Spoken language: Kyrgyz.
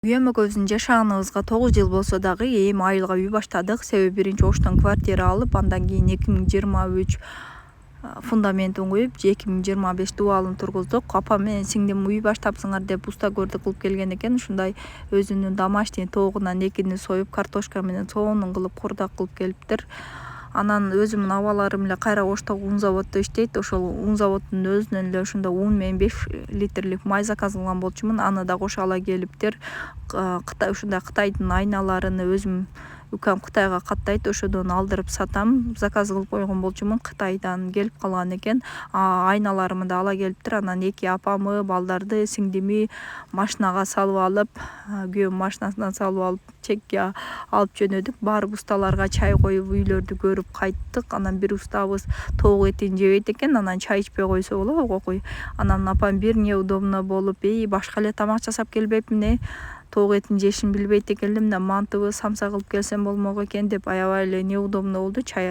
Үйөмөгөбүздүн жашаганыбызга 9 жыл болсо дагы эми айылга үй баштадык. Себеби биринчи оштон квартира алып, андан кийин 2023 фундаментин куюп, 2025 дубалын тургуздук. Апам менен сиңдим үй баштапсыңар деп уста көрдү кылып келген экен. Ушундай өзүнүн домашний тогунан экини союп, картошка менен соонун кылып курдак кылып келиптир. Анан өзүмдүн абаларым эле кайра Оштогу ун заводдо иштейт. Ошол ун заводдун өзүнөн эле ошондо ун менен 5 литрлик май заказ кылган болчумун. Аны да кошо ала келиптир. Ушундай Кытайдын айналарыны өзүм укам Кытайга каттайт, ошодон алдырып сатам. Заказ кылып койгон болчумун, Кытайдан келип калган экен. Айналарымы да ала келиптир. Анан эки апамы, балдарды, сиңдими машинага салып алып, күйөөм машинасына салып алып, чекке алып жөнөдүк. Барып усталарга чай коюп, үйлөрдү көрүп кайттык. Анан бир устабыз тоок этин жебейт экен, анан чай ичпей койсо болобу кокуй. Анан апам бир неудобно болуп, башка эле тамак жасап келбепмин, тоок этин жешин билбейт экенмин да, мантыбы самса кылып келсем болмок экен деп аябай эле неудобно болду. Чай